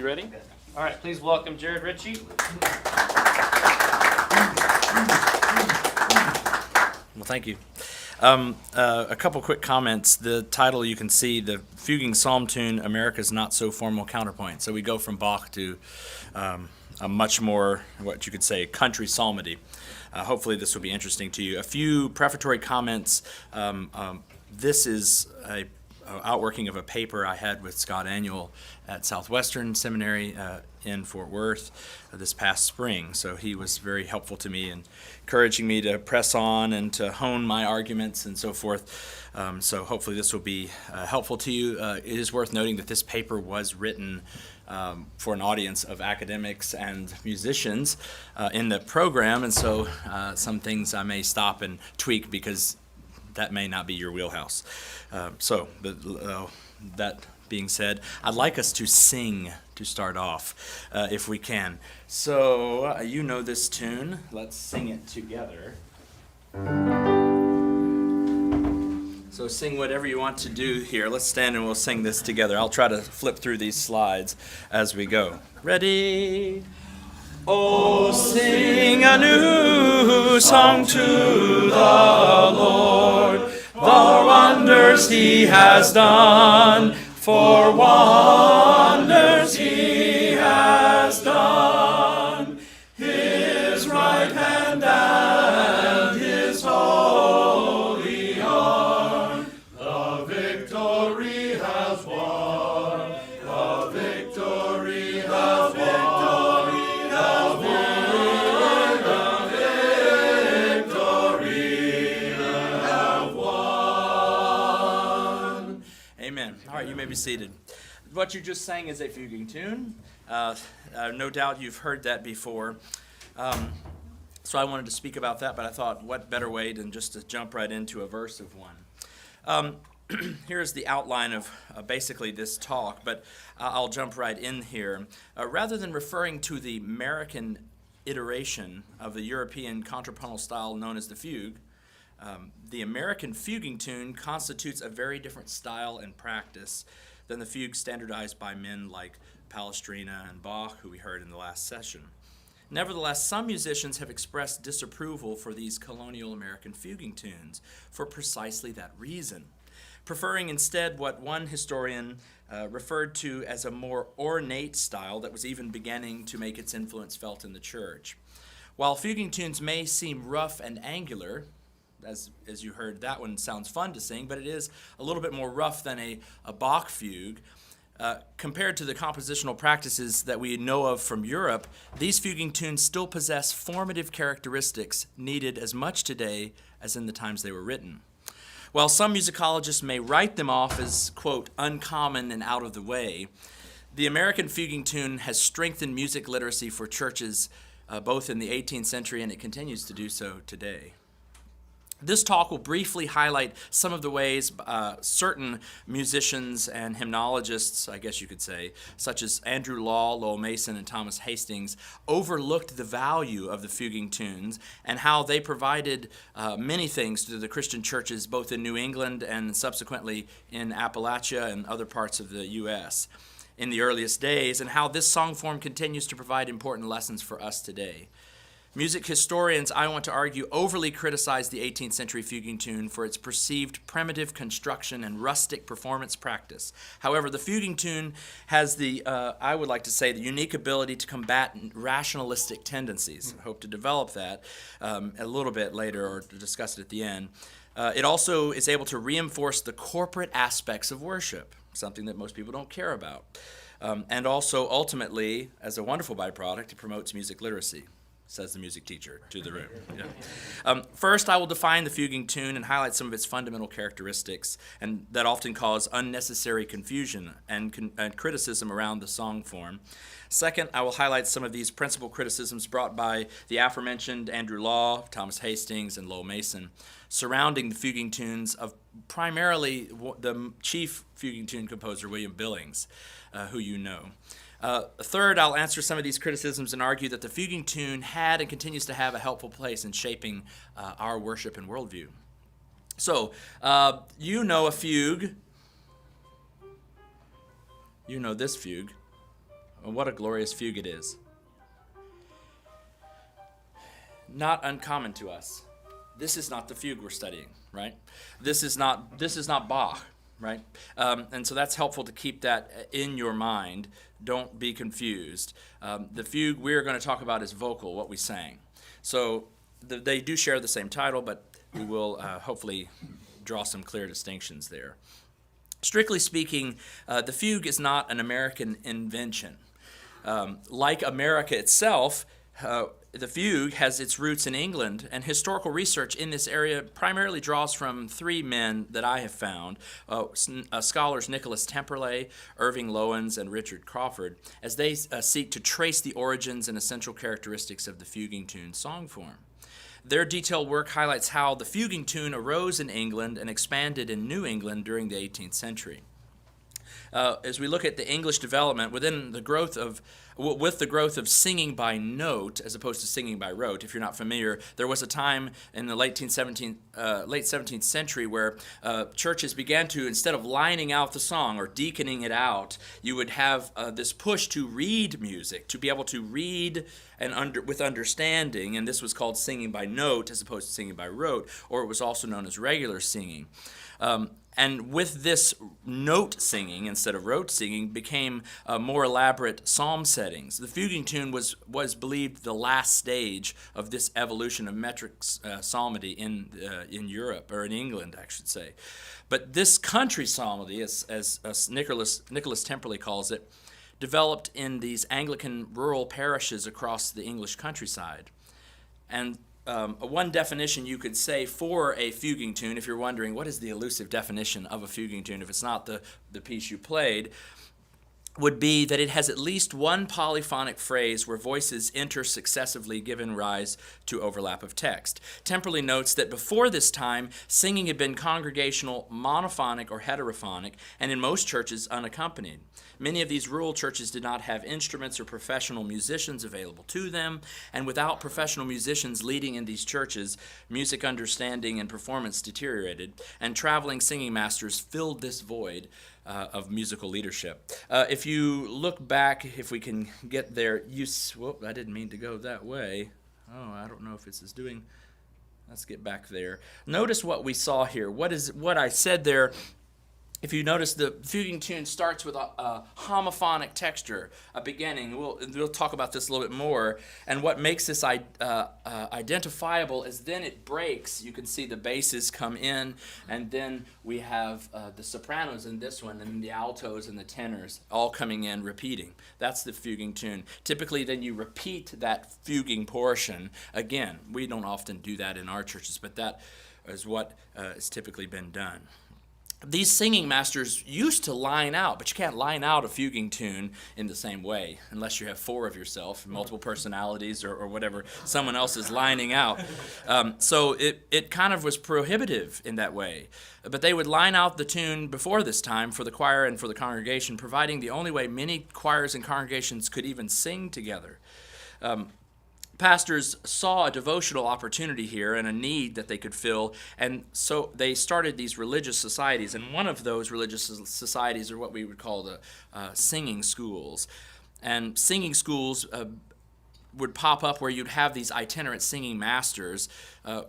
You ready? All right, please welcome Jarrod Richey. Well, thank you. A couple quick comments. The title, you can see, the Fuging Psalm tune, America's Not So Formal Counterpoint. So we go from Bach to a much more, what you could say, country psalmody. Hopefully this will be interesting to you. A few prefatory comments. This is a outworking of a paper I had with Scott Annual at Southwestern Seminary in Fort Worth this past spring. So he was very helpful to me in encouraging me to press on and to hone my arguments and so forth. So hopefully this will be helpful to you. It is worth noting that this paper was written for an audience of academics and musicians in the program, and so some things I may stop and tweak because that may not be your wheelhouse. That being said, I'd like us to sing to start off, if we can. So, you know this tune. Let's sing it together. So sing whatever you want to do here. Let's stand and we'll sing this together. I'll try to flip through these slides as we go. Ready? Oh, sing a new song to the Lord, for wonders he has done, for wonders he has done. His right hand and his holy arm, the victory has won, the victory has won. You may be seated. What you just sang is a Fuging tune. No doubt you've heard that before. So I wanted to speak about that, but I thought what better way than just to jump right into a verse of one. Here's the outline of basically this talk, but I'll jump right in here. Rather than referring to the American iteration of the European contrapuntal style known as the fugue, the American fuging tune constitutes a very different style and practice than the fugue standardized by men like Palestrina and Bach, who we heard in the last session. Nevertheless, some musicians have expressed disapproval for these colonial American fuging tunes for precisely that reason, preferring instead what one historian referred to as a more ornate style that was even beginning to make its influence felt in the church. While fuging tunes may seem rough and angular, as you heard, that one sounds fun to sing, but it is a little bit more rough than a Bach fugue. Compared to the compositional practices that we know of from Europe, these fuging tunes still possess formative characteristics needed as much today as in the times they were written. While some musicologists may write them off as, quote, uncommon and out of the way, the American fuging tune has strengthened music literacy for churches both in the 18th century and it continues to do so today. This talk will briefly highlight some of the ways certain musicians and hymnologists, I guess you could say, such as Andrew Law, Lowell Mason, and Thomas Hastings, overlooked the value of the fuging tunes and how they provided many things to the Christian churches both in New England and subsequently in Appalachia and other parts of the U.S. in the earliest days, and how this song form continues to provide important lessons for us today. Music historians, I want to argue, overly criticize the 18th century fuging tune for its perceived primitive construction and rustic performance practice. However, the fuging tune has the, I would like to say, the unique ability to combat rationalistic tendencies. I hope to develop that a little bit later or to discuss it at the end. It also is able to reinforce the corporate aspects of worship, something that most people don't care about. And also, ultimately, as a wonderful byproduct, it promotes music literacy, says the music teacher to the room. Yeah. First, I will define the fuging tune and highlight some of its fundamental characteristics and that often cause unnecessary confusion and criticism around the song form. Second, I will highlight some of these principal criticisms brought by the aforementioned Andrew Law, Thomas Hastings, and Lowell Mason surrounding the fuging tunes of primarily the chief fuging tune composer, William Billings, who you know. Third, I'll answer some of these criticisms and argue that the fuging tune had and continues to have a helpful place in shaping our worship and worldview. So, you know a fugue. You know this fugue. What a glorious fugue it is. Not uncommon to us. This is not the fugue we're studying, right? This is not Bach, right? And so that's helpful to keep that in your mind. Don't be confused. The fugue we're going to talk about is vocal, what we sang. So they do share the same title, but we will hopefully draw some clear distinctions there. Strictly speaking, the fugue is not an American invention. Like America itself, the fugue has its roots in England, and historical research in this area primarily draws from three men that I have found, scholars Nicholas Temperley, Irving Lowens, and Richard Crawford, as they seek to trace the origins and essential characteristics of the fuging tune song form. Their detailed work highlights how the fuging tune arose in England and expanded in New England during the 18th century. As we look at the English development with the growth of singing by note as opposed to singing by rote, if you're not familiar, there was a time in the late 17th century where churches began to, instead of lining out the song or deaconing it out, you would have this push to read music, to be able to read and with understanding, and this was called singing by note as opposed to singing by rote, or it was also known as regular singing. And with this note singing instead of rote singing became more elaborate psalm settings. The fuging tune was believed the last stage of this evolution of metric psalmody in Europe, or in England, I should say. But this country psalmody, as Nicholas Temperley calls it, developed in these Anglican rural parishes across the English countryside. And one definition you could say for a fuging tune, if you're wondering what is the elusive definition of a fuging tune, if it's not the piece you played, would be that it has at least one polyphonic phrase where voices enter successively, giving rise to overlap of text. Temperley notes that before this time, singing had been congregational, monophonic, or heterophonic, and in most churches unaccompanied. Many of these rural churches did not have instruments or professional musicians available to them, and without professional musicians leading in these churches, music understanding and performance deteriorated, and traveling singing masters filled this void of musical leadership. If you look back, if we can get there, whoop, I didn't mean to go that way. Oh, I don't know if this is doing. Let's get back there. Notice what we saw here. What I said there. If you notice, the fuging tune starts with a homophonic texture, a beginning. We'll talk about this a little bit more. And what makes this identifiable is then it breaks. You can see the basses come in, and then we have the sopranos in this one, and the altos and the tenors all coming in, repeating. That's the fuging tune. Typically, then you repeat that fuging portion again. We don't often do that in our churches, but that is what has typically been done. These singing masters used to line out, but you can't line out a fuging tune in the same way unless you have four of yourself, multiple personalities, or whatever someone else is lining out. So it kind of was prohibitive in that way. But they would line out the tune before this time for the choir and for the congregation, providing the only way many choirs and congregations could even sing together. Pastors saw a devotional opportunity here and a need that they could fill, and so they started these religious societies, and one of those religious societies are what we would call the singing schools. And singing schools would pop up where you'd have these itinerant singing masters.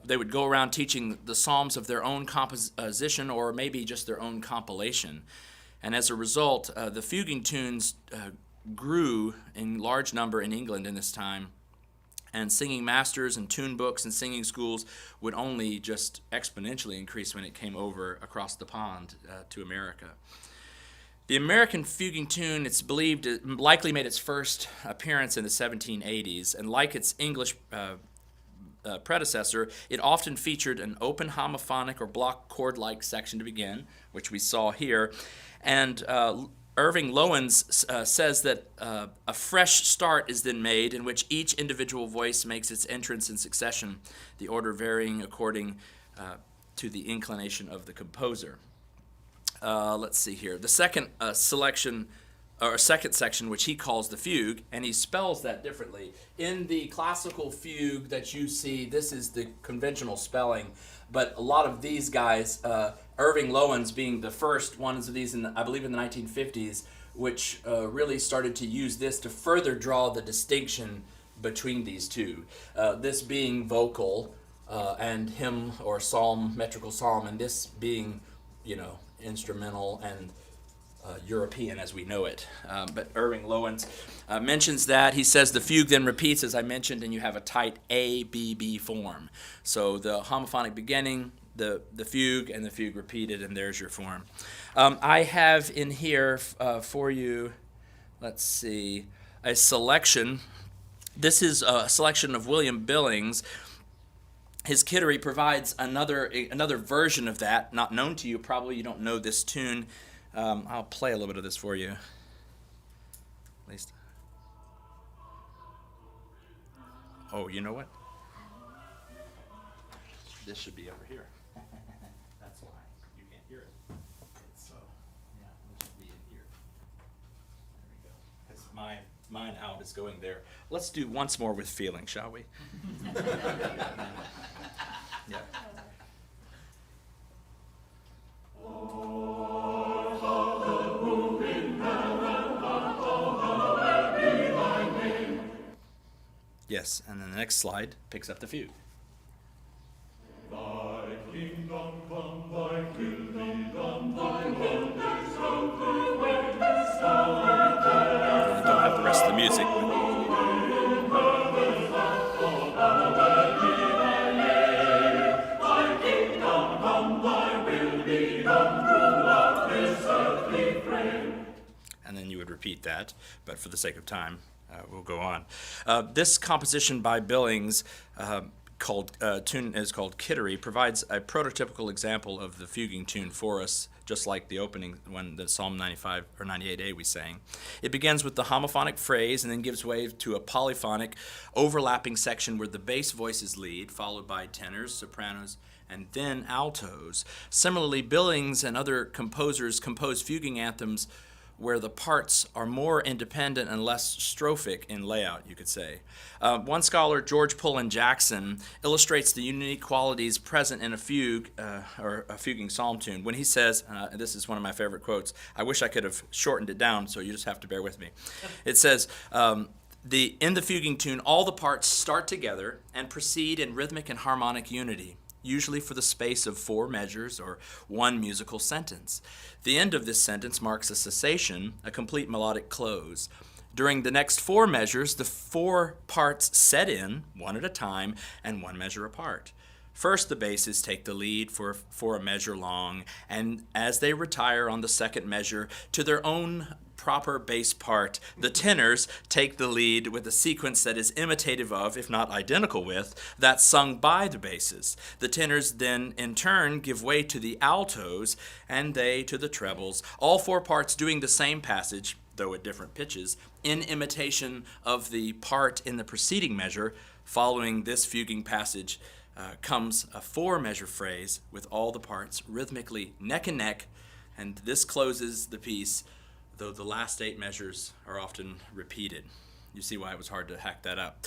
They would go around teaching the psalms of their own composition or maybe just their own compilation. And as a result, the fuging tunes grew in large number in England in this time. And singing masters and tune books and singing schools would only just exponentially increase when it came over across the pond to America. The American fuging tune, it's believed, likely made its first appearance in the 1780s, and like its English predecessor, it often featured an open homophonic or block chord-like section to begin, which we saw here, and Irving Lowens says that a fresh start is then made in which each individual voice makes its entrance in succession, the order varying according to the inclination of the composer. Let's see here. The second second section, which he calls the fugue, and he spells that differently. In the classical fugue that you see, this is the conventional spelling, but a lot of these guys, Irving Lowens being the first ones of these, I believe in the 1950s, which really started to use this to further draw the distinction between these two. This being vocal and hymn or psalm, metrical psalm, and this being, instrumental and European as we know it. But Irving Loewen mentions that. He says the fugue then repeats, as I mentioned, and you have a tight A-B-B form. So the homophonic beginning, the fugue, and the fugue repeated, and there's your form. I have in here for you, let's see, a selection. This is a selection of William Billings. His Kittery provides another version of that, not known to you. Probably you don't know this tune. I'll play a little bit of this for you. At least. Oh, you know what? This should be over here. That's why you can't hear it. So, yeah, it should be in here. There we go. Because mine out is going there. Let's do once more with feeling, shall we? Yeah. Yes, and then the next slide picks up the fugue. Thy kingdom come, thy will be done, thy will is from the west side. I don't have the rest of the music. And then you would repeat that, but for the sake of time, we'll go on. This composition by Billings, tune is called Kittery, provides a prototypical example of the fuging tune for us, just like the opening one, the Psalm 95 or 98a we sang. It begins with the homophonic phrase and then gives way to a polyphonic overlapping section where the bass voices lead, followed by tenors, sopranos, and then altos. Similarly, Billings and other composers compose fuging anthems where the parts are more independent and less strophic in layout, you could say. One scholar, George Pullen Jackson, illustrates the unique qualities present in a fugue, or a fuging psalm tune, when he says, this is one of my favorite quotes, I wish I could have shortened it down, so you just have to bear with me. It says, in the fuging tune, all the parts start together and proceed in rhythmic and harmonic unity, usually for the space of 4 measures or one musical sentence. The end of this sentence marks a cessation, a complete melodic close. During the next 4 measures, the 4 parts set in, one at a time, and 1 measure apart. First, the basses take the lead for a measure long, and as they retire on the second measure to their own proper bass part, the tenors take the lead with a sequence that is imitative of, if not identical with, that sung by the basses. The tenors then, in turn, give way to the altos, and they to the trebles, all 4 parts doing the same passage, though at different pitches, in imitation of the part in the preceding measure. Following this fuging passage comes a 4-measure phrase with all the parts rhythmically neck and neck, and this closes the piece, though the last 8 measures are often repeated. You see why it was hard to hack that up.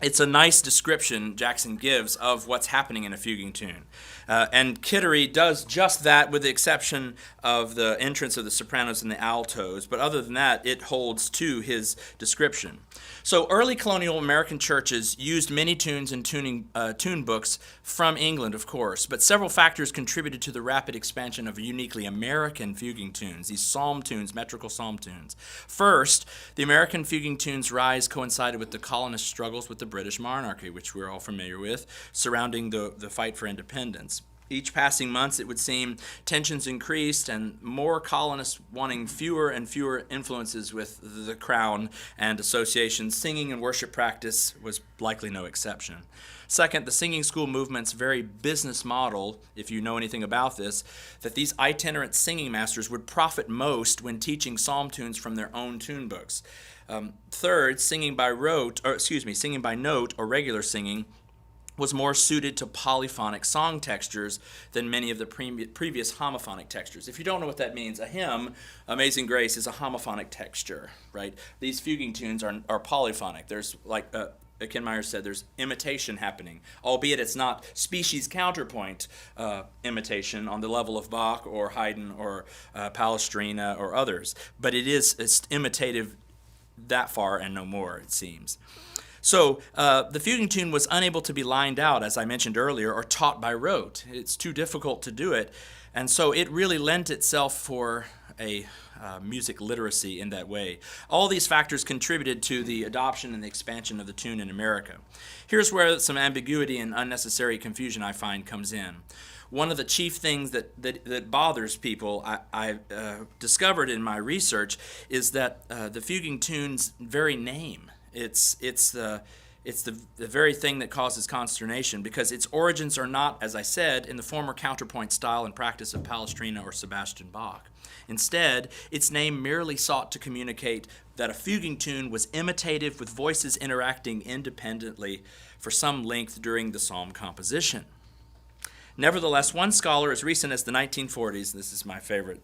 It's a nice description Jackson gives of what's happening in a fuging tune. And Kittery does just that, with the exception of the entrance of the sopranos and the altos, but other than that, it holds to his description. So early colonial American churches used many tunes and tune books from England, of course, but several factors contributed to the rapid expansion of uniquely American fuging tunes, these psalm tunes, metrical psalm tunes. First, the American fuging tunes' rise coincided with the colonist struggles with the British monarchy, which we're all familiar with, surrounding the fight for independence. Each passing months, it would seem, tensions increased and more colonists wanting fewer and fewer influences with the crown and associations. Singing and worship practice was likely no exception. Second, the singing school movement's very business model, if you know anything about this, that these itinerant singing masters would profit most when teaching psalm tunes from their own tune books. Third, singing by note or regular singing was more suited to polyphonic song textures than many of the previous homophonic textures. If you don't know what that means, a hymn, Amazing Grace, is a homophonic texture, right? These fuging tunes are polyphonic. There's like Ken said, there's imitation happening, albeit it's not species counterpoint imitation on the level of Bach or Haydn or Palestrina or others, but it's imitative that far and no more, it seems. So the fuguing tune was unable to be lined out, as I mentioned earlier, or taught by rote. It's too difficult to do it, and so it really lent itself for a music literacy in that way. All these factors contributed to the adoption and the expansion of the tune in America. Here's where some ambiguity and unnecessary confusion I find comes in. One of the chief things that bothers people I discovered in my research is that the fuguing tune's very name, it's the very thing that causes consternation, because its origins are not, as I said, in the former counterpoint style and practice of Palestrina or Sebastian Bach. Instead, its name merely sought to communicate that a fuguing tune was imitative with voices interacting independently for some length during the psalm composition. Nevertheless, one scholar as recent as the 1940s, this is my favorite,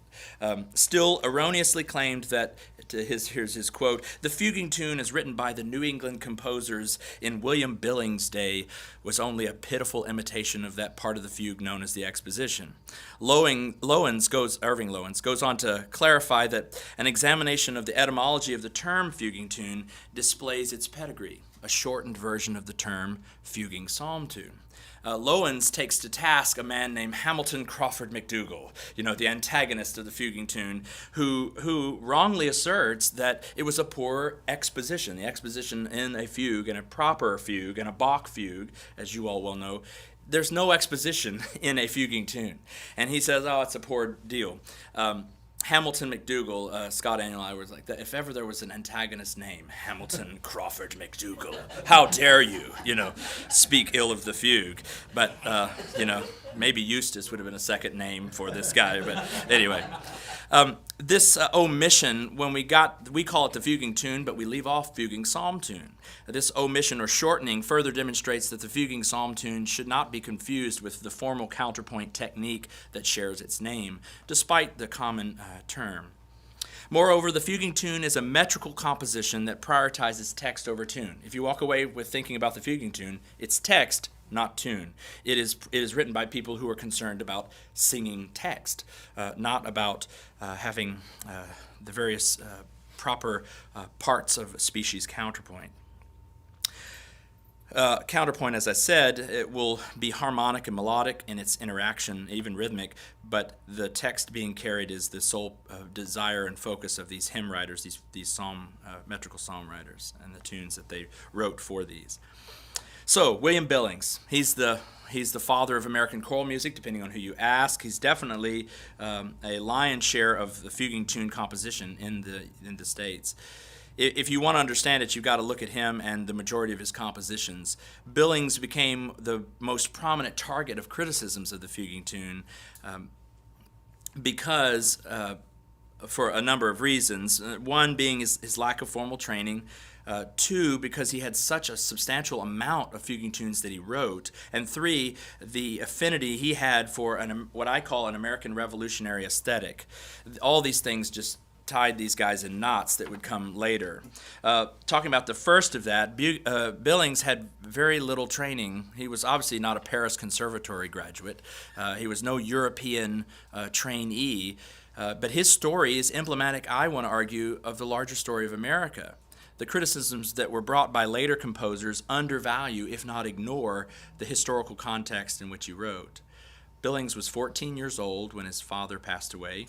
still erroneously claimed that, here's his quote, the fuguing tune as written by the New England composers in William Billings' day was only a pitiful imitation of that part of the fugue known as the exposition. Irving Lowens goes on to clarify that an examination of the etymology of the term fuguing tune displays its pedigree, a shortened version of the term fuguing psalm tune. Lowens takes to task a man named Hamilton Crawford McDougall, the antagonist of the fuguing tune, who wrongly asserts that it was a poor exposition. The exposition in a fugue, and a proper fugue, and a Bach fugue, as you all well know, there's no exposition in a fuguing tune. And he says, it's a poor deal. Hamilton McDougall, Scott Daniel and I was like, if ever there was an antagonist name, Hamilton Crawford McDougall, how dare you, speak ill of the fugue. But, maybe Eustace would have been a second name for this guy. But anyway, this omission, we call it the fuguing tune, but we leave off fuguing psalm tune. This omission or shortening further demonstrates that the fuguing psalm tune should not be confused with the formal counterpoint technique that shares its name, despite the common term. Moreover, the fuguing tune is a metrical composition that prioritizes text over tune. If you walk away with thinking about the fuguing tune, it's text, not tune. It is written by people who are concerned about singing text, not about having the various proper parts of species counterpoint. Counterpoint, as I said, it will be harmonic and melodic in its interaction, even rhythmic, but the text being carried is the sole desire and focus of these hymn writers, these metrical psalm writers, and the tunes that they wrote for these. So, William Billings, he's the father of American choral music, depending on who you ask. He's definitely a lion's share of the fuguing tune composition in the States. If you want to understand it, you've got to look at him and the majority of his compositions. Billings became the most prominent target of criticisms of the fuguing tune because, for a number of reasons. One being his lack of formal training. Two, because he had such a substantial amount of fuguing tunes that he wrote. And three, the affinity he had for what I call an American revolutionary aesthetic. All these things just tied these guys in knots that would come later. Talking about the first of that, Billings had very little training. He was obviously not a Paris Conservatory graduate. He was no European trainee. But his story is emblematic, I want to argue, of the larger story of America. The criticisms that were brought by later composers undervalue, if not ignore, the historical context in which he wrote. Billings was 14 years old when his father passed away.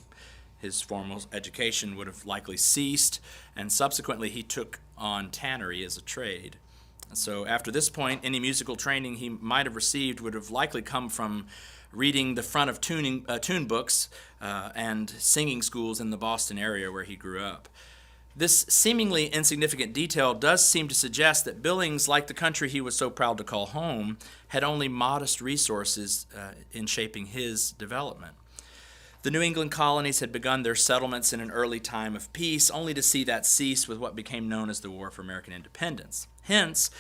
His formal education would have likely ceased, and subsequently he took on tannery as a trade. So after this point, any musical training he might have received would have likely come from reading the front of tune books and singing schools in the Boston area where he grew up. This seemingly insignificant detail does seem to suggest that Billings, like the country he was so proud to call home, had only modest resources in shaping his development. The New England colonies had begun their settlements in an early time of peace, only to see that cease with what became known as the War for American Independence. Hence,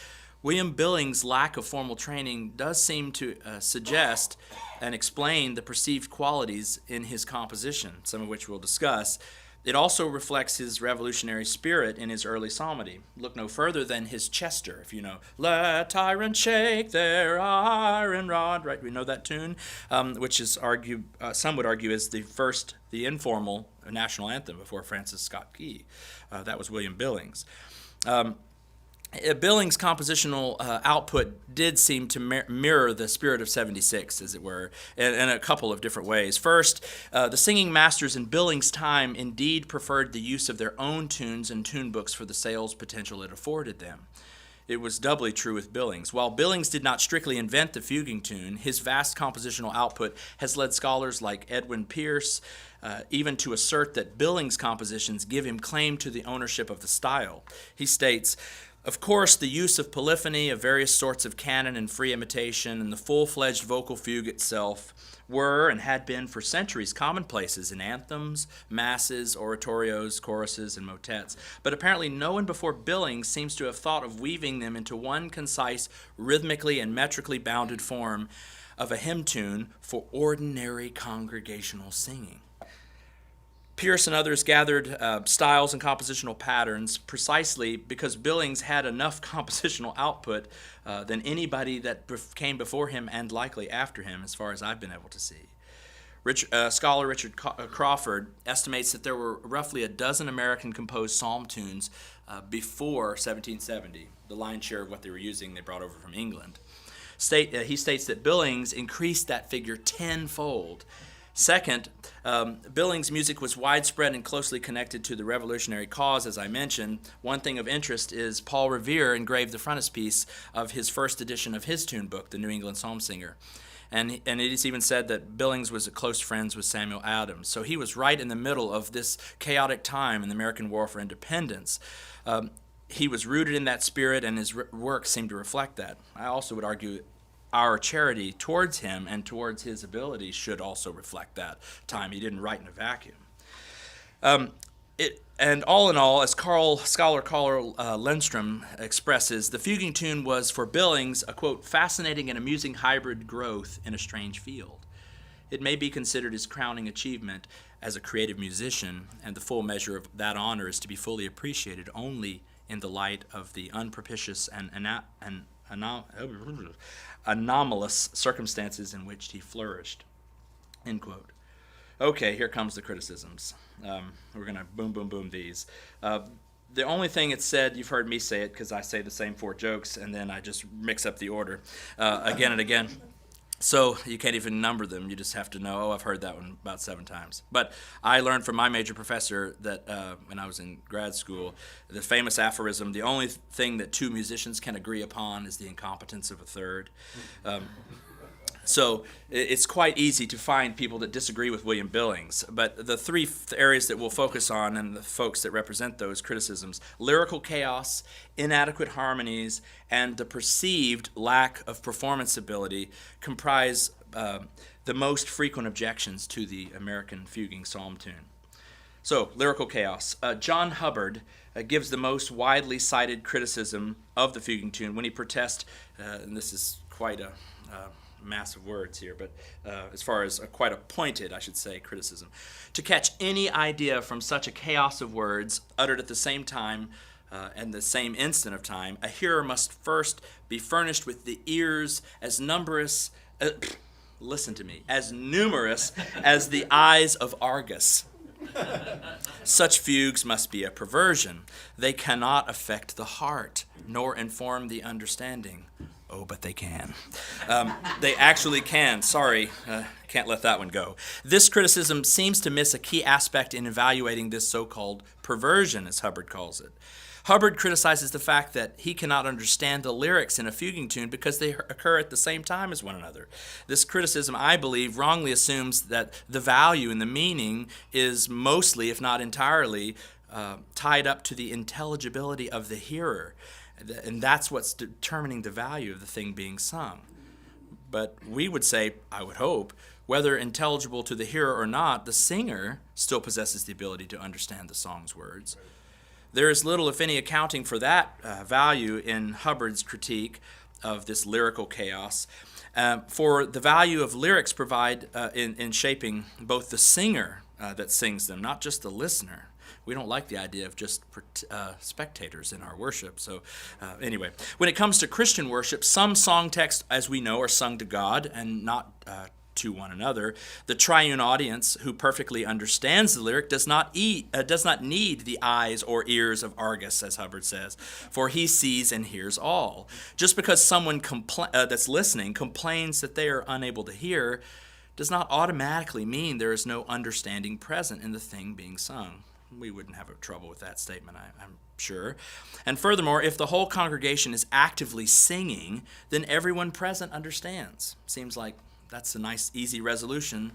William Billings' lack of formal training does seem to suggest and explain the perceived qualities in his composition, some of which we'll discuss, It also reflects his revolutionary spirit in his early psalmody. Look no further than his Chester, if you know, "Let tyrants shake their iron rod," right? We know that tune, which is some would argue is the informal national anthem before Francis Scott Key. That was William Billings. Billings' compositional output did seem to mirror the spirit of 76, as it were, in a couple of different ways. First, the singing masters in Billings' time indeed preferred the use of their own tunes and tune books for the sales potential it afforded them. It was doubly true with Billings. While Billings did not strictly invent the Fuging tune, his vast compositional output has led scholars like Edwin Pierce even to assert that Billings' compositions give him claim to the ownership of the style. He states, "Of course, the use of polyphony, of various sorts of canon and free imitation, and the full-fledged vocal fugue itself were and had been for centuries commonplaces in anthems, masses, oratorios, choruses, and motets. But apparently no one before Billings seems to have thought of weaving them into one concise, rhythmically and metrically bounded form of a hymn tune for ordinary congregational singing." Pierce and others gathered styles and compositional patterns precisely because Billings had enough compositional output than anybody that came before him and likely after him, as far as I've been able to see. Scholar Richard Crawford estimates that there were roughly a dozen American-composed psalm tunes before 1770. The lion's share of what they were using they brought over from England. He states that Billings increased that figure tenfold. Second, Billings' music was widespread and closely connected to the revolutionary cause, as I mentioned. One thing of interest is Paul Revere engraved the frontispiece of his first edition of his tune book, The New England Psalm Singer. And it is even said that Billings was close friends with Samuel Adams. So he was right in the middle of this chaotic time in the American War for Independence. He was rooted in that spirit, and his work seemed to reflect that. I also would argue our charity towards him and towards his abilities should also reflect that time. He didn't write in a vacuum. And all in all, as scholar Carl Lindstrom expresses, the Fuging tune was for Billings a, quote, fascinating and amusing hybrid growth in a strange field. It may be considered his crowning achievement as a creative musician, and the full measure of that honor is to be fully appreciated only in the light of the unpropitious and anomalous circumstances in which he flourished, end quote. Okay, here comes the criticisms. We're going to boom, boom, boom these. The only thing it said, you've heard me say it because I say the same 4 jokes and then I just mix up the order again and again. So you can't even number them. You just have to know, I've heard that one about 7 times. But I learned from my major professor that when I was in grad school, the famous aphorism, the only thing that 2 musicians can agree upon is the incompetence of a third. So it's quite easy to find people that disagree with William Billings. But the 3 areas that we'll focus on and the folks that represent those criticisms, lyrical chaos, inadequate harmonies, and the perceived lack of performance ability comprise the most frequent objections to the American Fuging psalm tune. So, lyrical chaos. John Hubbard gives the most widely cited criticism of the Fuging tune when he protests, and this is quite a massive words here, but as far as quite a pointed, I should say, criticism. To catch any idea from such a chaos of words uttered at the same time and the same instant of time, a hearer must first be furnished with the ears as numerous, listen to me, as numerous as the eyes of Argus. Such fugues must be a perversion. They cannot affect the heart, nor inform the understanding. Oh, but they can. They actually can. Sorry, can't let that one go. This criticism seems to miss a key aspect in evaluating this so-called perversion, as Hubbard calls it. Hubbard criticizes the fact that he cannot understand the lyrics in a Fuging tune because they occur at the same time as one another. This criticism, I believe, wrongly assumes that the value and the meaning is mostly, if not entirely, tied up to the intelligibility of the hearer. And that's what's determining the value of the thing being sung. But we would say, I would hope, whether intelligible to the hearer or not, the singer still possesses the ability to understand the song's words. There is little, if any, accounting for that value in Hubbard's critique of this lyrical chaos. For the value of lyrics provide in shaping both the singer that sings them, not just the listener. We don't like the idea of just spectators in our worship. So anyway, when it comes to Christian worship, some song texts, as we know, are sung to God and not to one another. The triune audience, who perfectly understands the lyric, does not need the eyes or ears of Argus, as Hubbard says, for he sees and hears all. Just because someone that's listening complains that they are unable to hear does not automatically mean there is no understanding present in the thing being sung. We wouldn't have trouble with that statement, I'm sure. And furthermore, if the whole congregation is actively singing, then everyone present understands. Seems like that's a nice, easy resolution,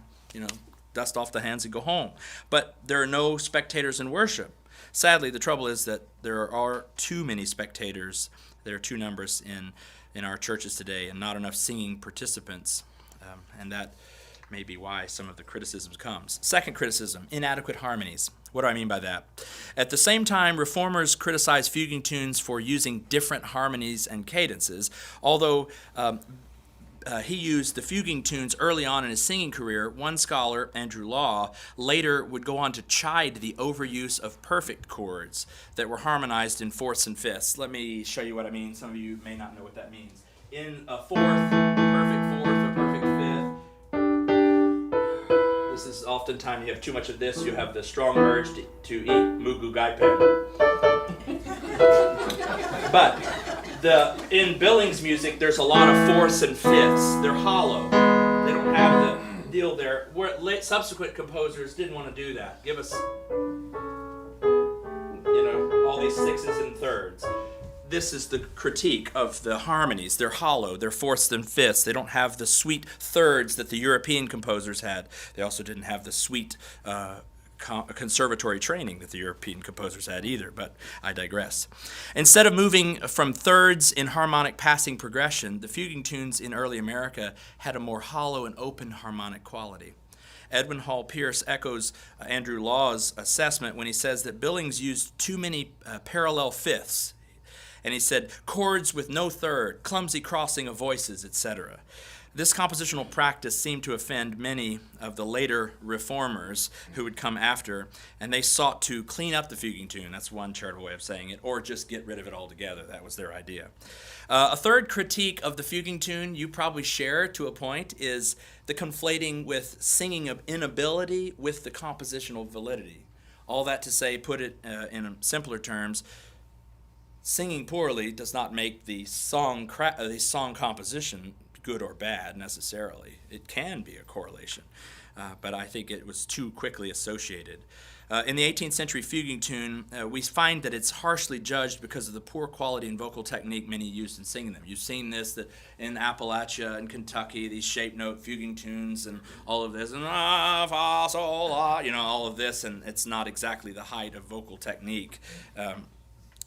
dust off the hands and go home. But there are no spectators in worship. Sadly, the trouble is that there are too many spectators. There are too numerous in our churches today, and not enough singing participants. And that may be why some of the criticism comes. Second criticism, inadequate harmonies. What do I mean by that? At the same time, reformers criticize fuguing tunes for using different harmonies and cadences, although he used the fuguing tunes early on in his singing career. One scholar, Andrew Law, later would go on to chide the overuse of perfect chords that were harmonized in fourths and fifths. Let me show you what I mean. Some of you may not know what that means. In a perfect fourth or perfect fifth, this is oftentimes you have too much of this, you have the strong urge to eat mugu gai pen. But in Billings music, there's a lot of fourths and fifths. They're hollow. They don't have the deal there. Subsequent composers didn't want to do that. Give us, all these sixes and thirds. This is the critique of the harmonies. They're hollow. They're fourths and fifths. They don't have the sweet thirds that the European composers had. They also didn't have the sweet conservatory training that the European composers had either, but I digress. Instead of moving from thirds in harmonic passing progression, the fuguing tunes in early America had a more hollow and open harmonic quality. Edwin Hall Pierce echoes Andrew Law's assessment when he says that Billings used too many parallel fifths, and he said chords with no third, clumsy crossing of voices, etc. This compositional practice seemed to offend many of the later reformers who would come after, and they sought to clean up the fuguing tune. That's one charitable way of saying it, or just get rid of it altogether. That was their idea. A third critique of the fuguing tune you probably share to a point is the conflating with singing of inability with the compositional validity. All that to say, put it in simpler terms, singing poorly does not make the song composition good or bad necessarily. It can be a correlation, but I think it was too quickly associated. In the 18th century fuguing tune, we find that it's harshly judged because of the poor quality and vocal technique many used in singing them. You've seen this that in Appalachia and Kentucky, these shape note fuguing tunes and all of this, and fa, sol, la, all of this, and it's not exactly the height of vocal technique.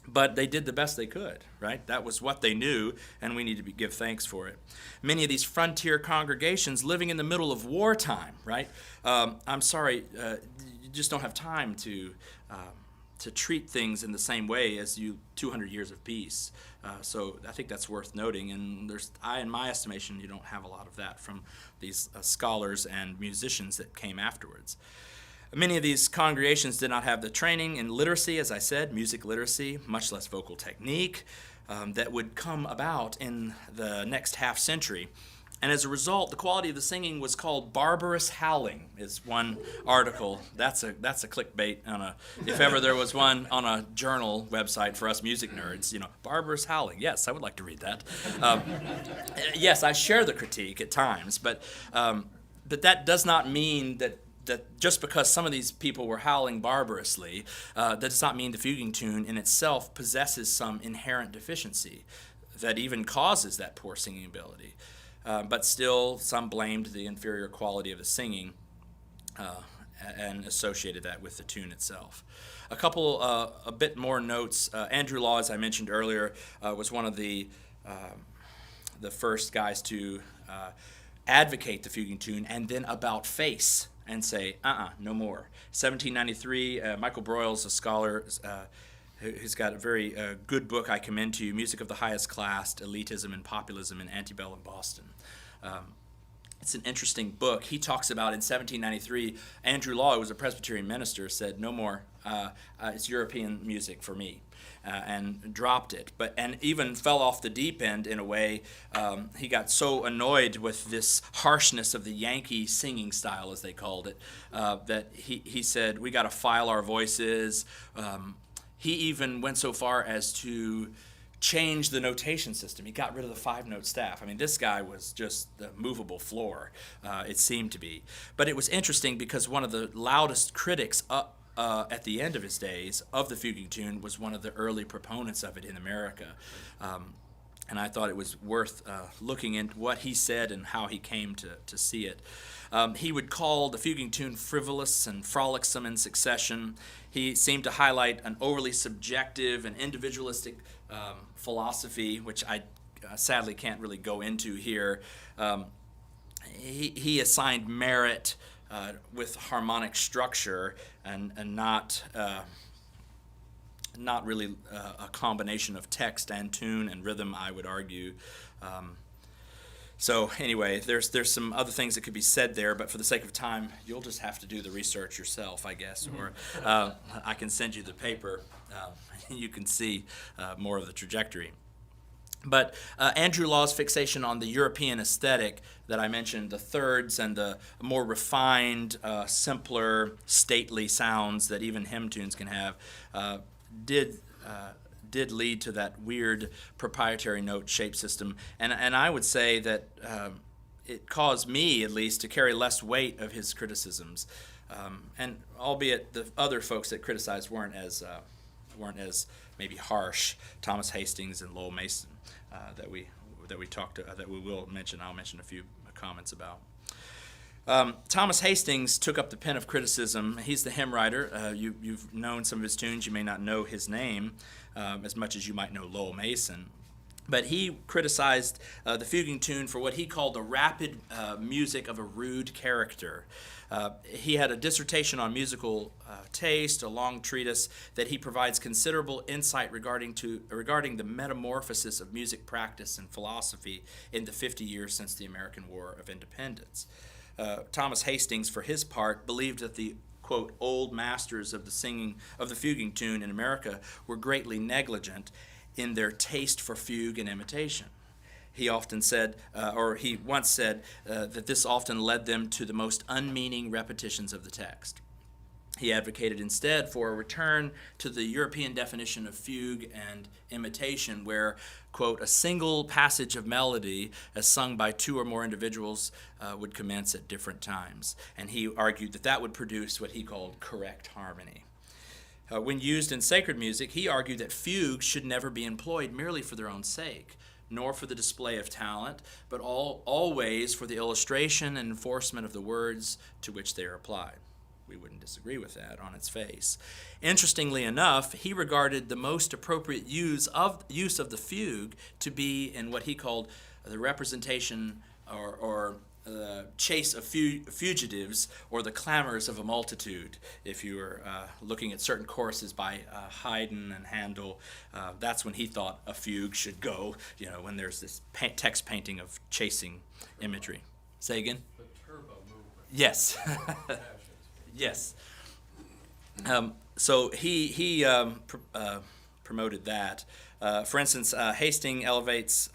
But they did the best they could, right? That was what they knew, and we need to give thanks for it. Many of these frontier congregations living in the middle of wartime, right? I'm sorry, you just don't have time to treat things in the same way as 200 years of peace. So I think that's worth noting, and in my estimation, you don't have a lot of that from these scholars and musicians that came afterwards. Many of these congregations did not have the training in literacy, as I said, music literacy, much less vocal technique, that would come about in the next half century. And as a result, the quality of the singing was called barbarous howling, is one article. That's a clickbait if ever there was one on a journal website for us music nerds, barbarous howling. Yes, I would like to read that. Yes, I share the critique at times, but that does not mean that just because some of these people were howling barbarously, that does not mean the fuguing tune in itself possesses some inherent deficiency that even causes that poor singing ability. But still, some blamed the inferior quality of the singing and associated that with the tune itself. A bit more notes. Andrew Law, as I mentioned earlier, was one of the first guys to advocate the fuguing tune and then about face and say, no more. 1793, Michael Broyles, a scholar, who's got a very good book I commend to you, Music of the Highest Class, Elitism and Populism in Antebellum Boston. It's an interesting book. He talks about in 1793, Andrew Law, who was a Presbyterian minister, said, "No more, it's European music for me," and dropped it. And even fell off the deep end in a way. He got so annoyed with this harshness of the Yankee singing style, as they called it, that he said, "We got to file our voices." He even went so far as to change the notation system. He got rid of the 5-note staff. I mean, this guy was just the movable floor, it seemed to be. But it was interesting because one of the loudest critics at the end of his days of the Fuging tune was one of the early proponents of it in America. And I thought it was worth looking into what he said and how he came to see it. He would call the Fuging tune frivolous and frolicsome in succession. He seemed to highlight an overly subjective and individualistic philosophy, which I sadly can't really go into here. He assigned merit with harmonic structure and not really a combination of text and tune and rhythm, I would argue. So anyway, there's some other things that could be said there, but for the sake of time, you'll just have to do the research yourself, I guess, or I can send you the paper. You can see more of the trajectory. But Andrew Law's fixation on the European aesthetic that I mentioned, the thirds and the more refined, simpler, stately sounds that even hymn tunes can have, did lead to that weird proprietary note shape system. And I would say that it caused me, at least, to carry less weight of his criticisms. And albeit the other folks that criticized weren't as maybe harsh, Thomas Hastings and Lowell Mason, that we will mention. I'll mention a few comments about. Thomas Hastings took up the pen of criticism. He's the hymn writer. You've known some of his tunes. You may not know his name as much as you might know Lowell Mason. But he criticized the Fuging tune for what he called the rapid music of a rude character. He had a dissertation on musical taste, a long treatise that he provides considerable insight regarding the metamorphosis of music practice and philosophy in the 50 years since the American War of Independence. Thomas Hastings, for his part, believed that the quote, old masters of the Fuging tune in America were greatly negligent in their taste for fugue and imitation. He often said, he once said, that this often led them to the most unmeaning repetitions of the text. He advocated instead for a return to the European definition of fugue and imitation, where, quote, a single passage of melody as sung by two or more individuals would commence at different times. And he argued that that would produce what he called correct harmony. When used in sacred music, he argued that fugues should never be employed merely for their own sake, nor for the display of talent, but always for the illustration and enforcement of the words to which they are applied. We wouldn't disagree with that on its face. Interestingly enough, he regarded the most appropriate use of the fugue to be in what he called the representation or chase of fugitives, or the clamors of a multitude. If you were looking at certain choruses by Haydn and Handel, that's when he thought a fugue should go, when there's this text painting of chasing imagery. Say again? The turbo movement. Yes. Yes. So he promoted that. For instance, Hastings elevates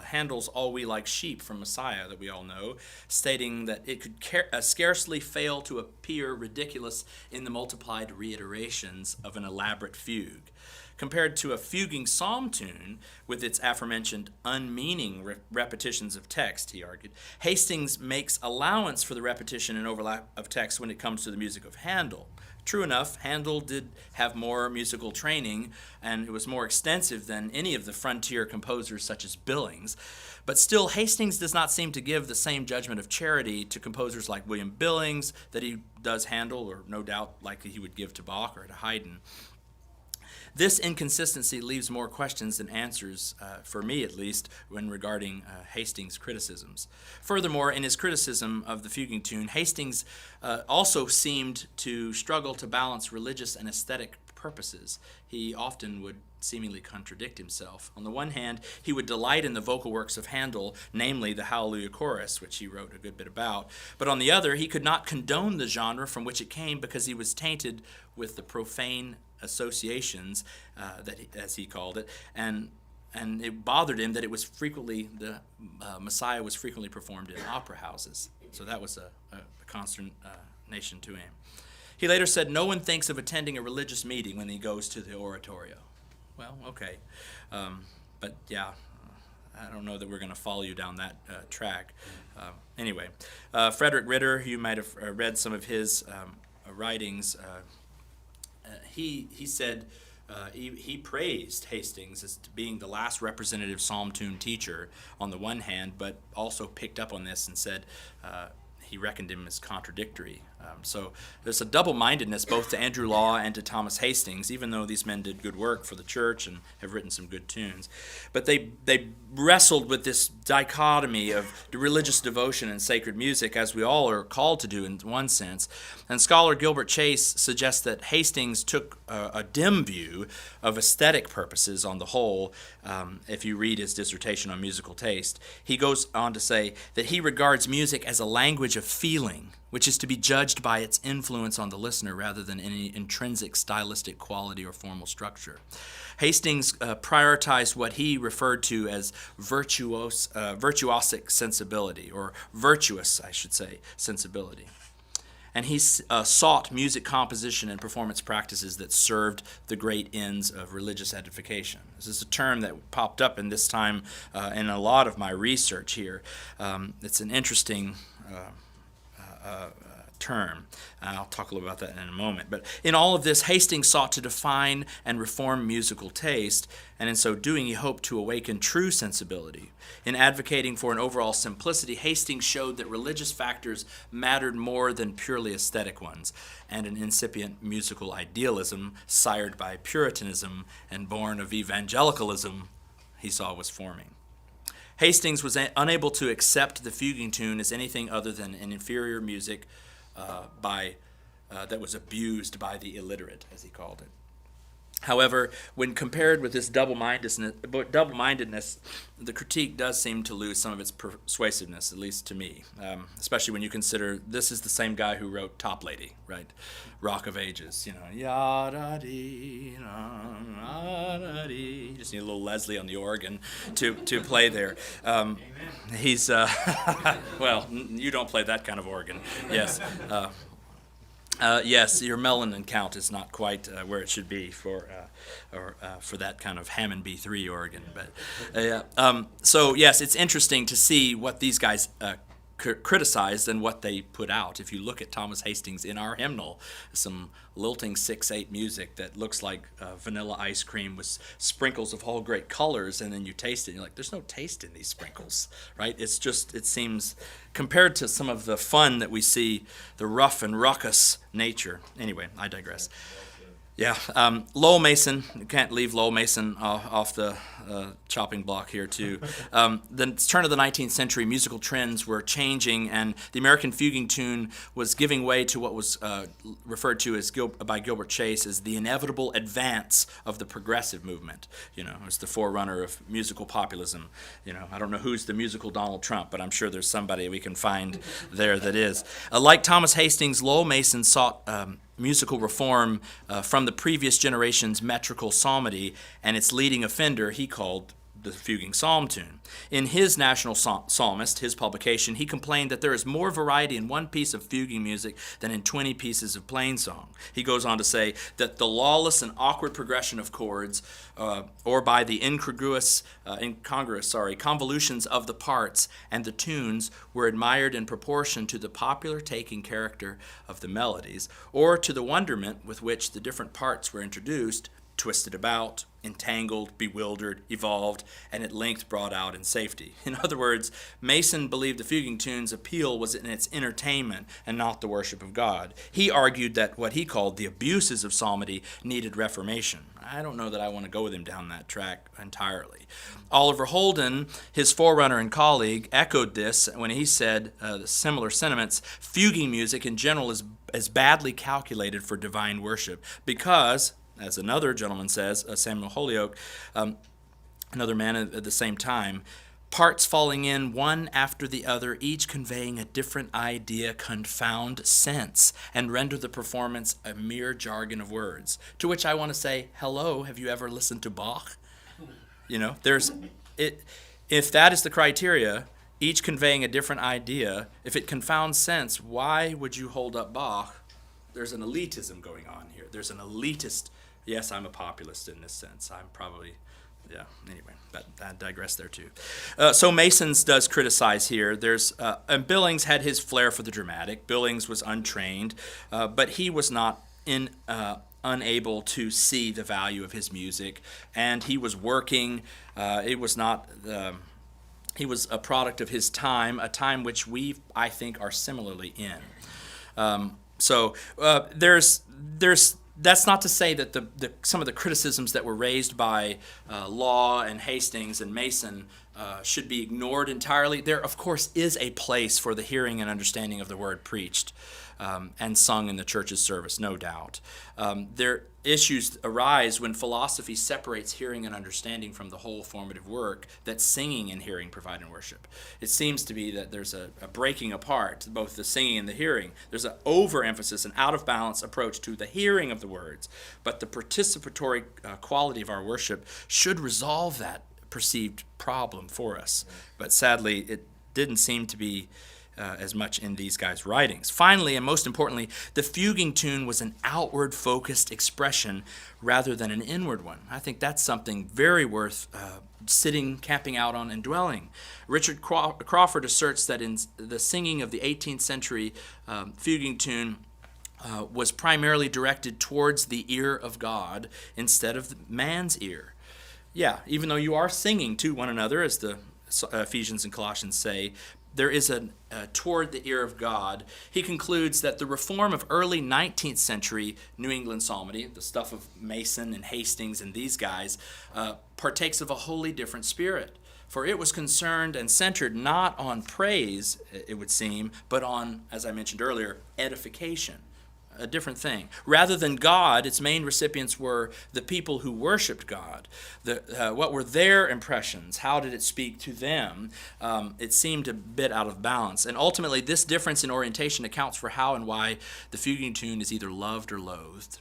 Handel's All We Like Sheep from Messiah, that we all know, stating that it could scarcely fail to appear ridiculous in the multiplied reiterations of an elaborate fugue. Compared to a fuging psalm tune with its aforementioned unmeaning repetitions of text, he argued, Hastings makes allowance for the repetition and overlap of text when it comes to the music of Handel. True enough, Handel did have more musical training, and it was more extensive than any of the frontier composers such as Billings. But still, Hastings does not seem to give the same judgment of charity to composers like William Billings that he does Handel, or no doubt like he would give to Bach or to Haydn. This inconsistency leaves more questions than answers, for me at least, when regarding Hastings' criticisms. Furthermore, in his criticism of the Fuging tune, Hastings also seemed to struggle to balance religious and aesthetic purposes. He often would seemingly contradict himself. On the one hand, he would delight in the vocal works of Handel, namely the Hallelujah Chorus, which he wrote a good bit about. But on the other, he could not condone the genre from which it came because he was tainted with the profane associations, as he called it, and it bothered him that it was frequently, the Messiah was frequently performed in opera houses. So that was a consternation to him. He later said, "No one thinks of attending a religious meeting when he goes to the oratorio." Well, okay. But yeah, I don't know that we're going to follow you down that track. Anyway, Frederick Ritter, you might have read some of his writings. He said he praised Hastings as being the last representative psalm tune teacher on the one hand, but also picked up on this and said he reckoned him as contradictory. So there's a double-mindedness both to Andrew Law and to Thomas Hastings, even though these men did good work for the church and have written some good tunes. But they wrestled with this dichotomy of religious devotion and sacred music, as we all are called to do in one sense. And scholar Gilbert Chase suggests that Hastings took a dim view of aesthetic purposes on the whole. If you read his dissertation on musical taste, he goes on to say that he regards music as a language of feeling, which is to be judged by its influence on the listener rather than any intrinsic stylistic quality or formal structure. Hastings prioritized what he referred to as virtuosic sensibility, or virtuous, I should say, sensibility. And he sought music composition and performance practices that served the great ends of religious edification. This is a term that popped up in this time in a lot of my research here. It's an interesting term. I'll talk a little about that in a moment. But in all of this, Hastings sought to define and reform musical taste, and in so doing, he hoped to awaken true sensibility. In advocating for an overall simplicity, Hastings showed that religious factors mattered more than purely aesthetic ones, and an incipient musical idealism, sired by Puritanism and born of evangelicalism, he saw was forming. Hastings was unable to accept the Fuging tune as anything other than an inferior music that was abused by the illiterate, as he called it. However, when compared with this double-mindedness, the critique does seem to lose some of its persuasiveness, at least to me, especially when you consider this is the same guy who wrote Top Lady, right? Rock of Ages, ya-da-dee, ya-da-dee. You just need a little Leslie on the organ to play there. He's, well, you don't play that kind of organ, yes. Yes, your melanin count is not quite where it should be for that kind of Hammond B3 organ. But so yes, it's interesting to see what these guys criticized and what they put out. If you look at Thomas Hastings in our hymnal, some lilting 6/8 music that looks like vanilla ice cream with sprinkles of all great colors, and then you taste it and you're like, there's no taste in these sprinkles, right? It's just, it seems, compared to some of the fun that we see, the rough and ruckus nature. Anyway, I digress. Yeah, Lowell Mason, you can't leave Lowell Mason off the chopping block here too. The turn of the 19th century, musical trends were changing, and the American Fuging tune was giving way to what was referred to as by Gilbert Chase as the inevitable advance of the progressive movement. It was the forerunner of musical populism. I don't know who's the musical Donald Trump, but I'm sure there's somebody we can find there that is. Like Thomas Hastings, Lowell Mason sought musical reform from the previous generation's metrical psalmody, and its leading offender he called the Fuging psalm tune. In his National Psalmist, his publication, he complained that there is more variety in one piece of Fuging music than in 20 pieces of plain song. He goes on to say that the lawless and awkward progression of chords, or by the incongruous convolutions of the parts and the tunes, were admired in proportion to the popular taking character of the melodies, or to the wonderment with which the different parts were introduced twisted about, entangled, bewildered, evolved, and at length brought out in safety. In other words, Mason believed the Fuging tune's appeal was in its entertainment and not the worship of God. He argued that what he called the abuses of psalmody needed reformation. I don't know that I want to go with him down that track entirely. Oliver Holden, his forerunner and colleague, echoed this when he said similar sentiments. Fuging music in general is badly calculated for divine worship because, as another gentleman says, Samuel Holyoake, another man at the same time, parts falling in one after the other, each conveying a different idea, confound sense, and render the performance a mere jargon of words. To which I want to say, hello, have you ever listened to Bach? You know, if that is the criteria, each conveying a different idea, if it confounds sense, why would you hold up Bach? There's an elitism going on here. There's an elitist. Yes, I'm a populist in this sense. I'm probably, yeah, anyway, but I digress there too. So Mason's does criticize here. And Billings had his flair for the dramatic. Billings was untrained, but he was not unable to see the value of his music, and he was working. He was a product of his time, a time which we, I think, are similarly in. That's not to say that some of the criticisms that were raised by Law and Hastings and Mason should be ignored entirely. There, of course, is a place for the hearing and understanding of the word preached and sung in the church's service, no doubt. Their issues arise when philosophy separates hearing and understanding from the whole formative work that singing and hearing provide in worship. It seems to be that there's a breaking apart, both the singing and the hearing. There's an overemphasis, an out-of-balance approach to the hearing of the words, but the participatory quality of our worship should resolve that perceived problem for us. But sadly, it didn't seem to be as much in these guys' writings. Finally, and most importantly, the Fuging tune was an outward-focused expression rather than an inward one. I think that's something very worth camping out on and dwelling. Richard Crawford asserts that in the singing of the 18th century Fuging tune was primarily directed towards the ear of God instead of man's ear. Yeah, even though you are singing to one another, as the Ephesians and Colossians say, there is a toward the ear of God. He concludes that the reform of early 19th century New England psalmody, the stuff of Mason and Hastings and these guys, partakes of a wholly different spirit. For it was concerned and centered not on praise, it would seem, but on, as I mentioned earlier, edification. A different thing. Rather than God, its main recipients were the people who worshiped God. What were their impressions? How did it speak to them? It seemed a bit out of balance. And ultimately, this difference in orientation accounts for how and why the Fuging tune is either loved or loathed.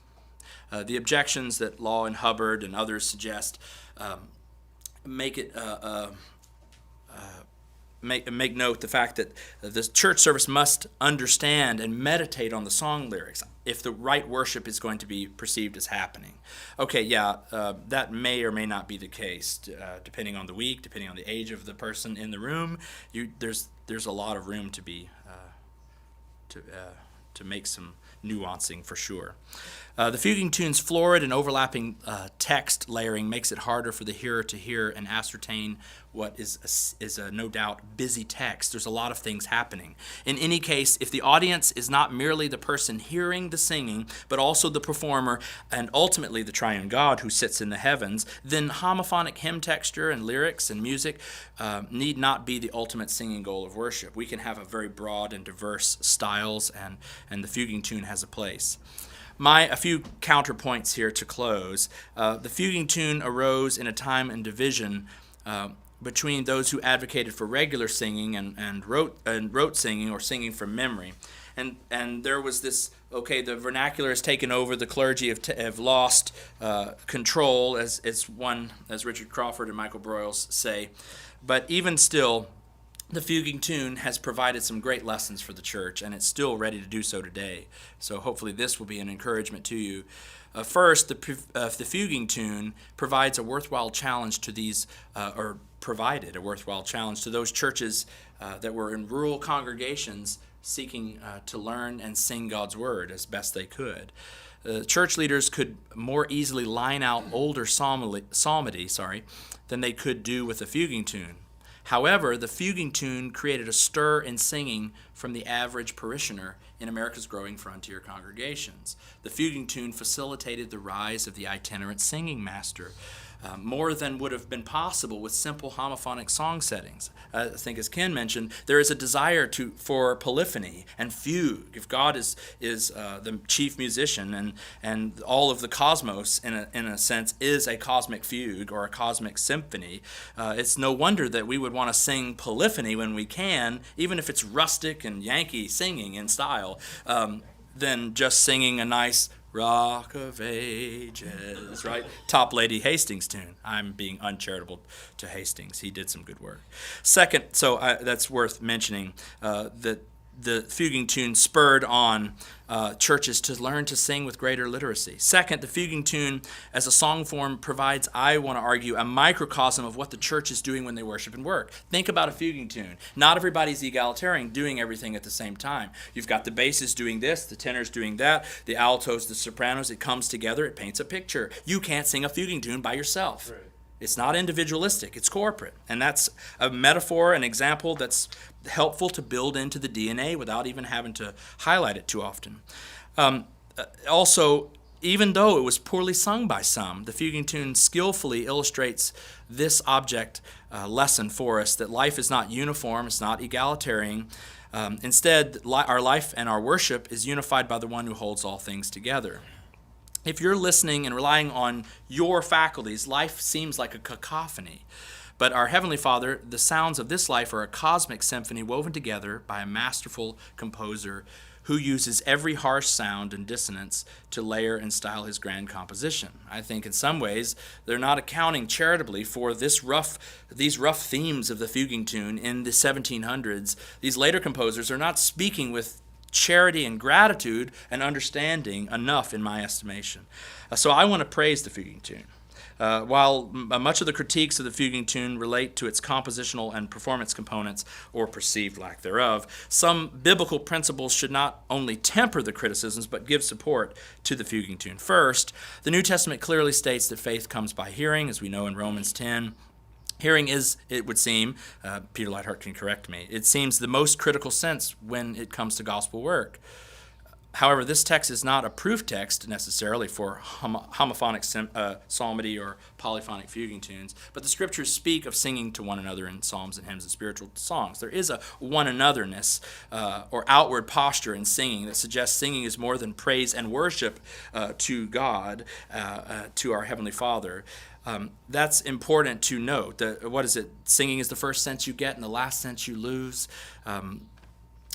The objections that Law and Hubbard and others suggest make note the fact that the church service must understand and meditate on the song lyrics if the right worship is going to be perceived as happening. Okay, that may or may not be the case, depending on the week, depending on the age of the person in the room. There's a lot of room to be to make some nuancing for sure. The Fuging tune's florid and overlapping text layering makes it harder for the hearer to hear and ascertain what is a no doubt busy text. There's a lot of things happening. In any case, if the audience is not merely the person hearing the singing, but also the performer and ultimately the triune God who sits in the heavens, then homophonic hymn texture and lyrics and music need not be the ultimate singing goal of worship. We can have a very broad and diverse styles, and the Fuging tune has a place. A few counterpoints here to close. The Fuging tune arose in a time and division between those who advocated for regular singing and rote singing or singing from memory. And there was this, the vernacular has taken over, the clergy have lost control, as Richard Crawford and Michael Broyles say. But even still, the Fuging tune has provided some great lessons for the church, and it's still ready to do so today. So hopefully this will be an encouragement to you. First, the Fuging tune provides a worthwhile challenge to provided a worthwhile challenge to those churches that were in rural congregations seeking to learn and sing God's word as best they could. church leaders could more easily line out older psalmody, than they could do with a fuging tune. However, the fuging tune created a stir in singing from the average parishioner in America's growing frontier congregations. The fuging tune facilitated the rise of the itinerant singing master, more than would have been possible with simple homophonic song settings. I think, as Ken mentioned, there is a desire for polyphony and fugue. If God is the chief musician, and all of the cosmos, in a sense, is a cosmic fugue or a cosmic symphony, it's no wonder that we would want to sing polyphony when we can, even if it's rustic and Yankee singing in style, than just singing a nice Rock of Ages, right? Top Lady Hastings tune. I'm being uncharitable to Hastings. He did some good work. Second, that's worth mentioning, that the fuging tune spurred on churches to learn to sing with greater literacy. Second, the fuging tune as a song form provides, I want to argue, a microcosm of what the church is doing when they worship and work. Think about a fuging tune. Not everybody's egalitarian, doing everything at the same time. You've got the basses doing this, the tenors doing that, the altos, the sopranos. It comes together, it paints a picture. You can't sing a fuging tune by yourself. Right. It's not individualistic, it's corporate. And that's a metaphor, an example that's helpful to build into the DNA without even having to highlight it too often. Also, even though it was poorly sung by some, the fuging tune skillfully illustrates this object lesson for us, that life is not uniform, it's not egalitarian. Instead, our life and our worship is unified by the one who holds all things together. If you're listening and relying on your faculties, life seems like a cacophony. But our Heavenly Father, the sounds of this life are a cosmic symphony woven together by a masterful composer who uses every harsh sound and dissonance to layer and style his grand composition. I think in some ways they're not accounting charitably for these rough themes of the fuging tune in the 1700s. These later composers are not speaking with charity and gratitude and understanding enough, in my estimation. So I want to praise the fuging tune. While much of the critiques of the fuging tune relate to its compositional and performance components, or perceived lack thereof, some biblical principles should not only temper the criticisms, but give support to the fuging tune. First, the New Testament clearly states that faith comes by hearing, as we know in Romans 10. Hearing is, it would seem, Peter Lightheart can correct me, it seems the most critical sense when it comes to gospel work. However, this text is not a proof text necessarily for homophonic psalmody or polyphonic fuging tunes, but the scriptures speak of singing to one another in psalms and hymns and spiritual songs. There is a one-anotherness or outward posture in singing that suggests singing is more than praise and worship to God, to our Heavenly Father. That's important to note. What is it? Singing is the first sense you get and the last sense you lose.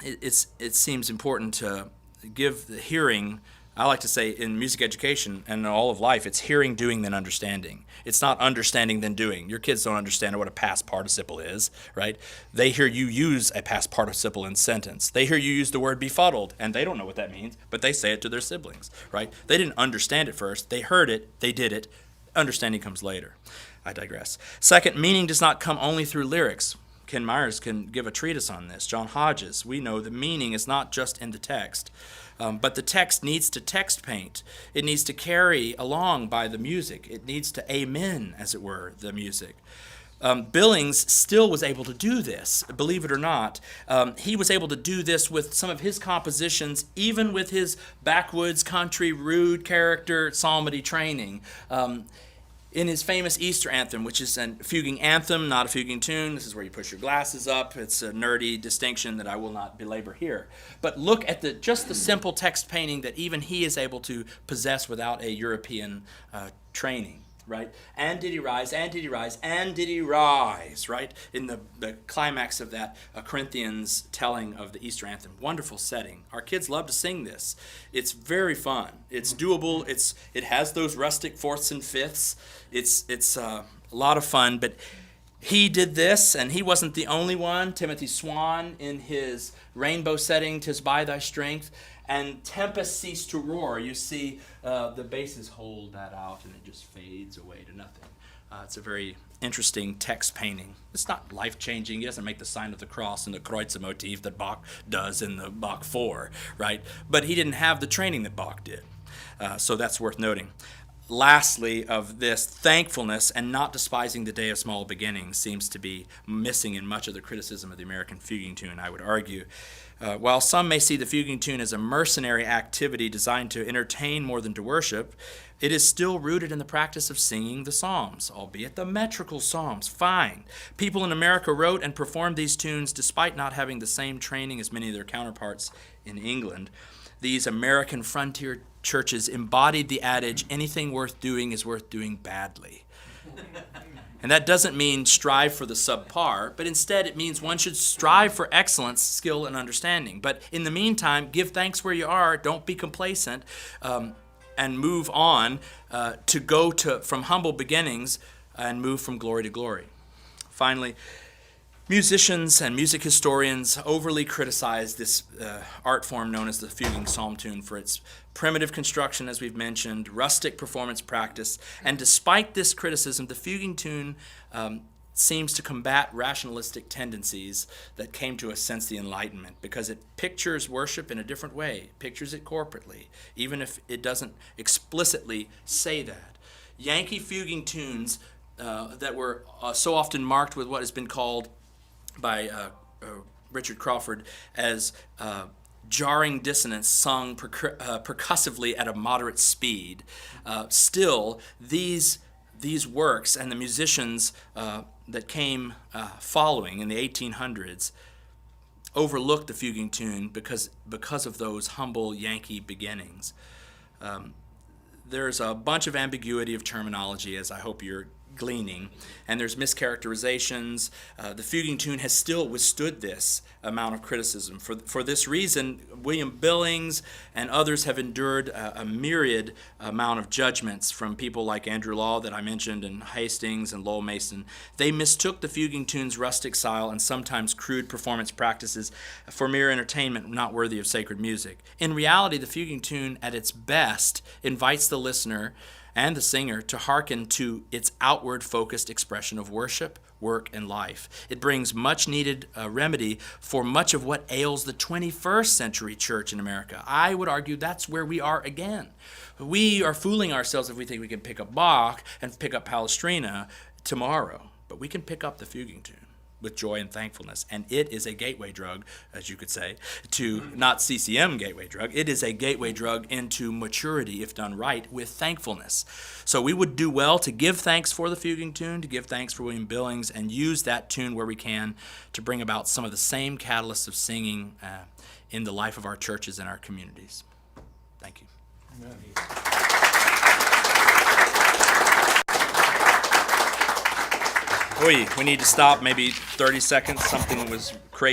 It seems important to give the hearing, I like to say in music education and in all of life, it's hearing, doing, then understanding. It's not understanding, then doing. Your kids don't understand what a past participle is, right? They hear you use a past participle in sentence. They hear you use the word befuddled, and they don't know what that means, but they say it to their siblings, right? They didn't understand it first. They heard it. They did it. Understanding comes later. I digress. Second, meaning does not come only through lyrics. Ken Myers can give a treatise on this. John Hodges, we know the meaning is not just in the text, but the text needs to text paint. It needs to carry along by the music. It needs to amen, as it were, the music. Billings still was able to do this, believe it or not. He was able to do this with some of his compositions, even with his backwoods, country, rude character psalmody training. In his famous Easter anthem, which is a fuging anthem, not a fuging tune. This is where you push your glasses up. It's a nerdy distinction that I will not belabor here. But look at just the simple text painting that even he is able to possess without a European training. Right? And did he rise, and did he rise, and did he rise, right? In the climax of that Corinthians telling of the Easter anthem. Wonderful setting. Our kids love to sing this. It's very fun. It's doable. It has those rustic fourths and fifths. It's a lot of fun, but he did this, and he wasn't the only one. Timothy Swan in his rainbow setting, "'Tis by thy strength," and "Tempest cease to roar." You see the basses hold that out, and it just fades away to nothing. It's a very interesting text painting. It's not life-changing. He doesn't make the sign of the cross and the Kreutzer motif that Bach does in the Bach 4, right? But he didn't have the training that Bach did. So that's worth noting. Lastly, of this, thankfulness and not despising the day of small beginnings seems to be missing in much of the criticism of the American Fuging tune, I would argue. While some may see the Fuging tune as a mercenary activity designed to entertain more than to worship, it is still rooted in the practice of singing the psalms, albeit the metrical psalms. Fine. People in America wrote and performed these tunes despite not having the same training as many of their counterparts in England. These American frontier churches embodied the adage, anything worth doing is worth doing badly. And that doesn't mean strive for the subpar, but instead it means one should strive for excellence, skill, and understanding. But in the meantime, give thanks where you are, don't be complacent, and move on to go from humble beginnings and move from glory to glory. Finally, musicians and music historians overly criticize this art form known as the Fuging psalm tune for its primitive construction, as we've mentioned, rustic performance practice, and despite this criticism, the Fuging tune seems to combat rationalistic tendencies that came to us since the Enlightenment, because it pictures worship in a different way, pictures it corporately, even if it doesn't explicitly say that. Yankee Fuging tunes that were so often marked with what has been called by Richard Crawford as jarring dissonance sung percussively at a moderate speed. Still, these works and the musicians that came following in the 1800s overlooked the Fuging tune because of those humble Yankee beginnings. There's a bunch of ambiguity of terminology, as I hope you're gleaning, and there's mischaracterizations. The Fuging tune has still withstood this amount of criticism. For this reason, William Billings and others have endured a myriad amount of judgments from people like Andrew Law that I mentioned, and Hastings and Lowell Mason. They mistook the Fuging tune's rustic style and sometimes crude performance practices for mere entertainment not worthy of sacred music. In reality, the Fuging tune at its best invites the listener and the singer to hearken to its outward-focused expression of worship, work, and life. It brings much-needed remedy for much of what ails the 21st century church in America. I would argue that's where we are again. We are fooling ourselves if we think we can pick up Bach and pick up Palestrina tomorrow, but we can pick up the Fuging tune with joy and thankfulness, and it is a gateway drug, as you could say, to not CCM gateway drug. It is a gateway drug into maturity if done right with thankfulness. So we would do well to give thanks for the Fuging tune, to give thanks for William Billings, and use that tune where we can to bring about some of the same catalysts of singing in the life of our churches and our communities. Thank you. Amen. We need to stop maybe 30 seconds. Something was crazy.